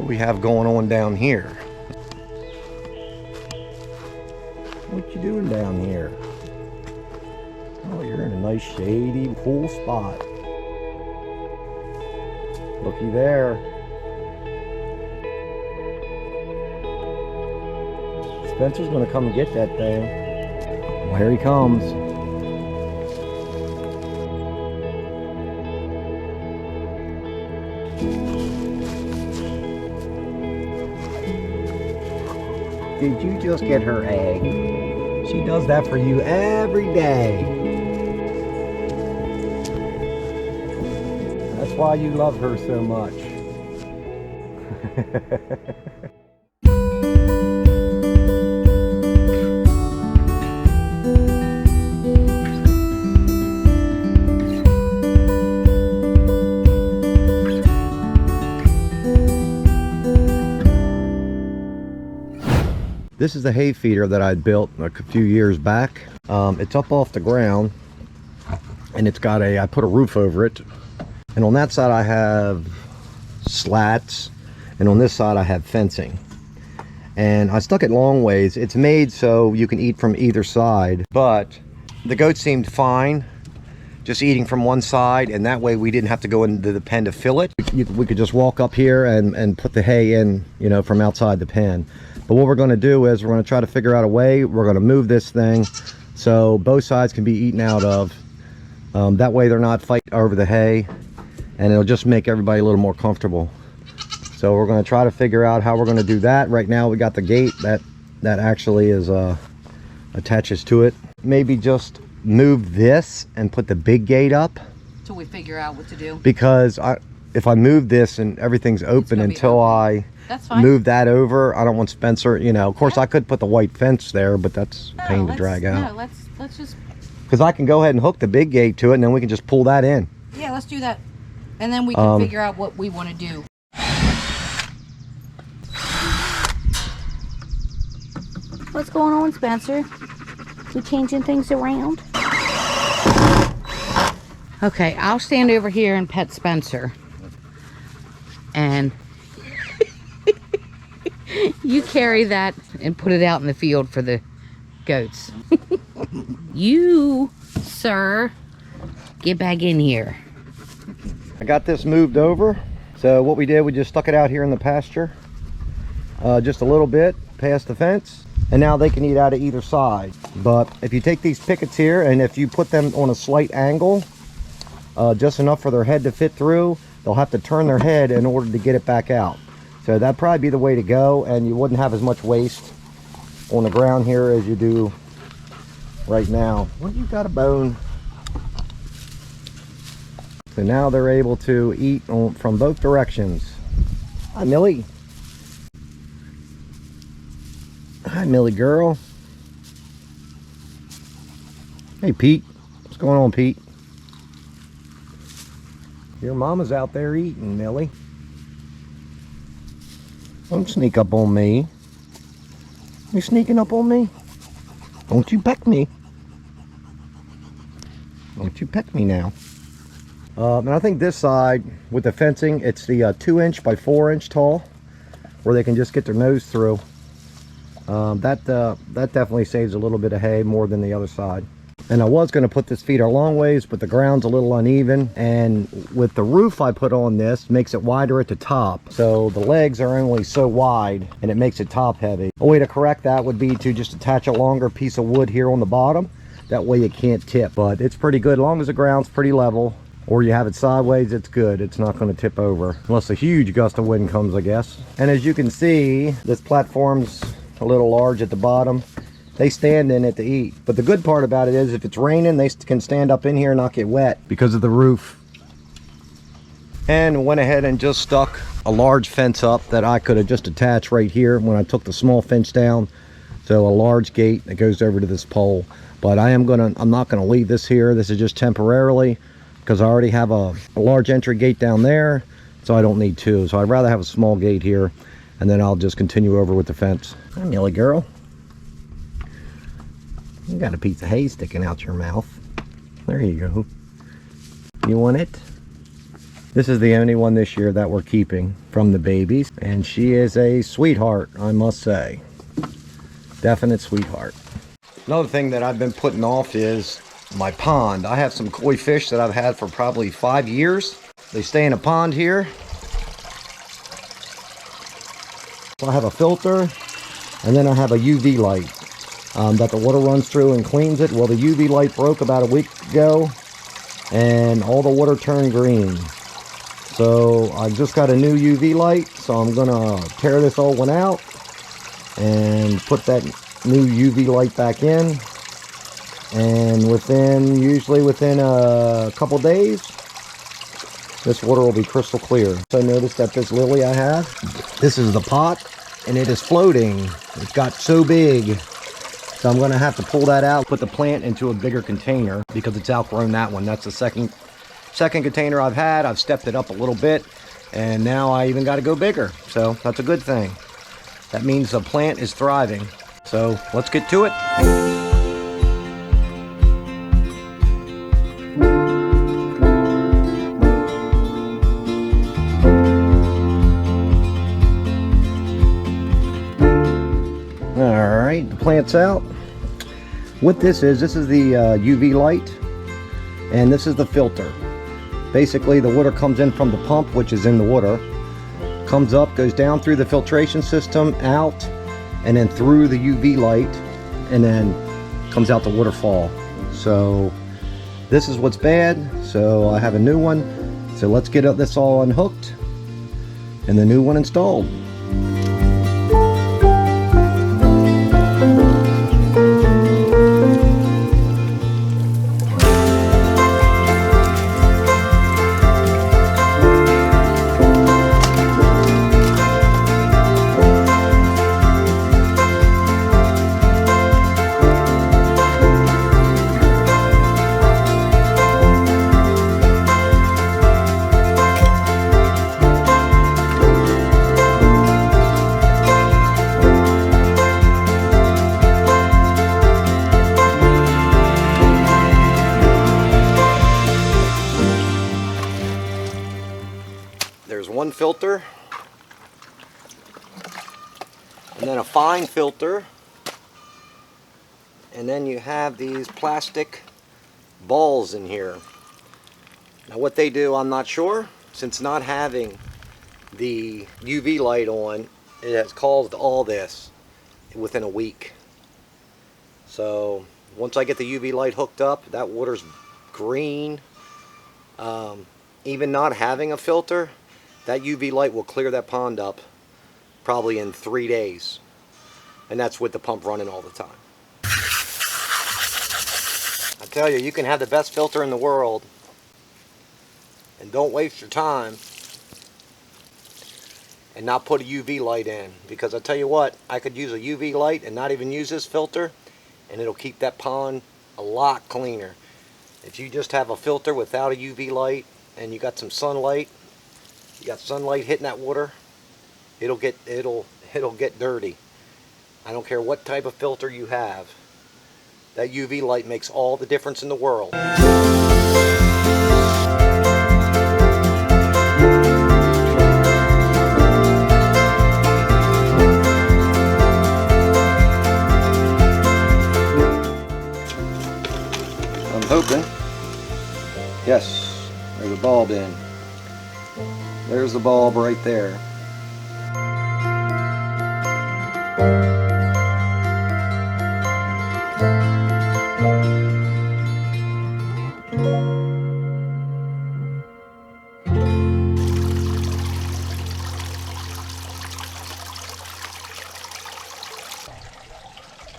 What we have going on down here? What you doing down here? Oh, you're in a nice shady, cool spot. Looky there. Spencer's gonna come and get that thing. Well, here he comes. Did you just get her egg? She does that for you every day. That's why you love her so much. This is the hay feeder that I built a few years back. It's up off the ground, and it's got I put a roof over it. And on that side I have slats, and on this side I have fencing. And I stuck it long ways. It's made so you can eat from either side, but the goats seemed fine just eating from one side, and that way we didn't have to go into the pen to fill it. We could just walk up here and put the hay in, you know, from outside the pen. But what we're going to do is we're going to try to figure out a way. We're going to move this thing so both sides can be eaten out of. That way they're not fighting over the hay, and it'll just make everybody a little more comfortable. So we're going to try to figure out how we're going to do that. Right now we got the gate that actually is attaches to it. Maybe just move this and put the big gate up till we figure out what to do. Because if I move this and everything's open until I move that over, I don't want Spencer, you know, of course I could put the white fence there, but that's a pain to drag out. No, let's just, because I can go ahead and hook the big gate to it, and then we can just pull that in. Yeah, let's do that, and then we can figure out what we want to do. What's going on, Spencer? We changing things around? Okay, I'll stand over here and pet Spencer, and you carry that and put it out in the field for the goats. You, sir, get back in here. I got this moved over. So what we did, we just stuck it out here in the pasture, just a little bit past the fence, and now they can eat out of either side. But if you take these pickets here and if you put them on a slight angle, just enough for their head to fit through, they'll have to turn their head in order to get it back out. So that'd probably be the way to go, and you wouldn't have as much waste on the ground here as you do right now. Well, you got a bone. So now they're able to eat from both directions. Hi, Millie. Hi, Millie girl. Hey, Pete. What's going on, Pete? Your mama's out there eating, Millie. Don't sneak up on me. You sneaking up on me? Don't you peck me. Don't you peck me now. And I think this side with the fencing, it's the 2-inch by 4-inch tall, where they can just get their nose through. That definitely saves a little bit of hay more than the other side. And I was going to put this feeder long ways, but the ground's a little uneven, and with the roof I put on this makes it wider at the top, so the legs are only so wide and it makes it top heavy. A way to correct that would be to just attach a longer piece of wood here on the bottom. That way it can't tip, but it's pretty good as long as the ground's pretty level, or you have it sideways. It's good. It's not going to tip over unless a huge gust of wind comes, I guess. And as you can see, this platform's a little large at the bottom. They stand in it to eat. But the good part about it is if it's raining, they can stand up in here and not get wet because of the roof. And went ahead and just stuck a large fence up that I could have just attached right here when I took the small fence down. So a large gate that goes over to this pole. But I'm not gonna leave this here. This is just temporarily because I already have a large entry gate down there, so I don't need two. So I'd rather have a small gate here, and then I'll just continue over with the fence. Hi, Millie girl. You got a piece of hay sticking out your mouth. There you go. You want it? This is the only one this year that we're keeping from the babies, and she is a sweetheart, I must say. Definite sweetheart. Another thing that I've been putting off is my pond. I have some koi fish that I've had for probably 5 years. They stay in a pond here. So I have a filter, and then I have a UV light that the water runs through and cleans it. Well, the UV light broke about a week ago, and all the water turned green. So I just got a new UV light, so I'm gonna tear this old one out and put that new UV light back in. And usually within a couple days, this water will be crystal clear. So I noticed that this lily I have, this is the pot, and it is floating. It got so big. So I'm gonna have to pull that out, put the plant into a bigger container because it's outgrown that one. That's the second container I've had. I've stepped it up a little bit, and now I even got to go bigger. So that's a good thing. That means the plant is thriving. So let's get to it. All right, the plant's out. What this is the UV light, and this is the filter. Basically, the water comes in from the pump, which is in the water, comes up, goes down through the filtration system, out, and then through the UV light, and then comes out the waterfall. So this is what's bad. So I have a new one. So let's get this all unhooked and the new one installed. There's one filter, and then a fine filter, and then you have these plastic balls in here. Now what they do, I'm not sure. Since not having the UV light on, it has caused all this within a week. So once I get the UV light hooked up, that water's green. Even not having a filter, that UV light will clear that pond up probably in 3 days. And that's with the pump running all the time. I tell you, you can have the best filter in the world, and don't waste your time and not put a UV light in. Because I tell you what, I could use a UV light and not even use this filter, and it'll keep that pond a lot cleaner. If you just have a filter without a UV light and you got some sunlight, you got sunlight hitting that water, it'll get dirty. I don't care what type of filter you have. That UV light makes all the difference in the world. I'm hoping. Yes, there's a bulb in. There's the bulb right there.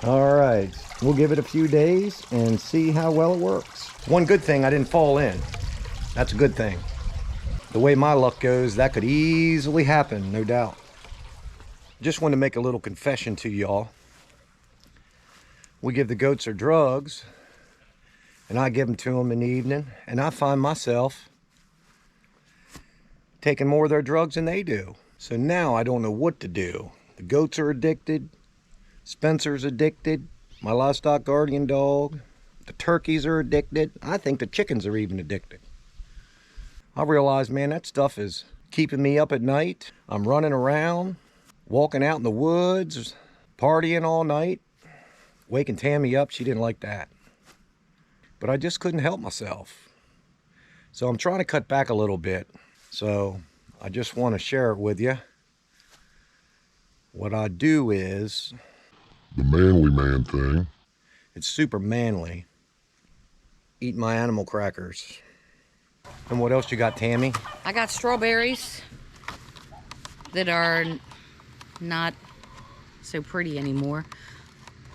All right, we'll give it a few days and see how well it works. One good thing, I didn't fall in. That's a good thing. The way my luck goes, that could easily happen, no doubt. Just want to make a little confession to y'all. We give the goats their drugs, and I give them to them in the evening, and I find myself taking more of their drugs than they do. So now I don't know what to do. The goats are addicted. Spencer's addicted. My livestock guardian dog. The turkeys are addicted. I think the chickens are even addicted. I realized, man, that stuff is keeping me up at night. I'm running around, walking out in the woods, partying all night, waking Tammy up. She didn't like that. But I just couldn't help myself. So I'm trying to cut back a little bit. So I just want to share it with you. What I do is... the manly man thing. It's super manly. Eat my animal crackers. And what else you got, Tammy? I got strawberries that are not so pretty anymore,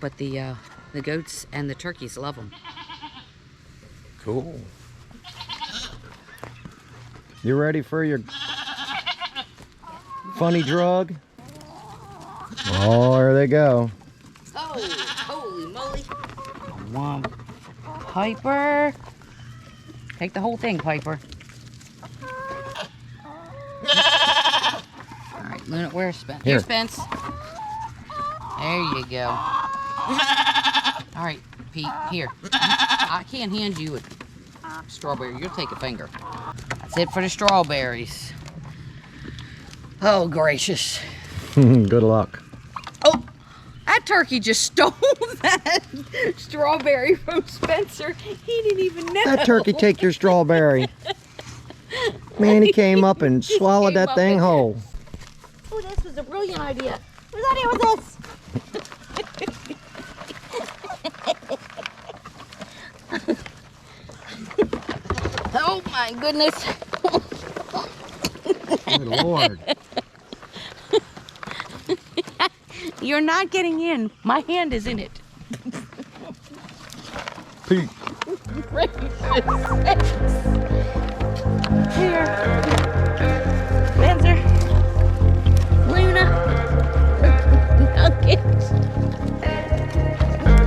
but the goats and the turkeys love them. Cool. You ready for your funny drug? Oh, there they go. Oh, holy moly. One. Piper. Take the whole thing, Piper. All right, Luna, where's Spence? Here. Here, Spence. There you go. All right, Pete, here. I can't hand you a strawberry. You'll take a finger. That's it for the strawberries. Oh, gracious. Good luck. Oh, that turkey just stole that strawberry from Spencer. He didn't even know. That turkey take your strawberry. Man, he came up and swallowed that thing whole. Oh, this was a brilliant idea. Who's out here with this? Oh my goodness. Good Lord. You're not getting in. My hand is in it. Pete. Here. Spencer. Luna. Nuggets.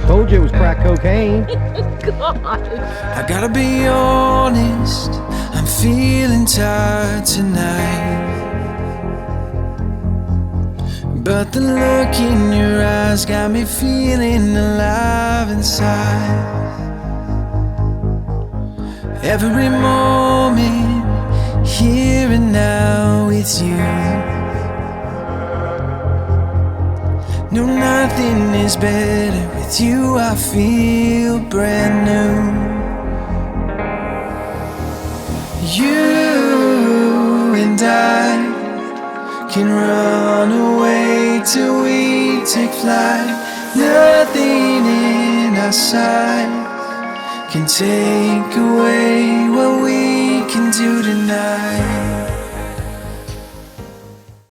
Told you it was crack cocaine. God. I gotta be honest, I'm feeling tired tonight. But the look in your eyes got me feeling alive inside. Every moment, here and now with you. No, nothing is better with you. I feel brand new. You and I can run away till we take flight. Nothing in our sight can take away what we can do tonight.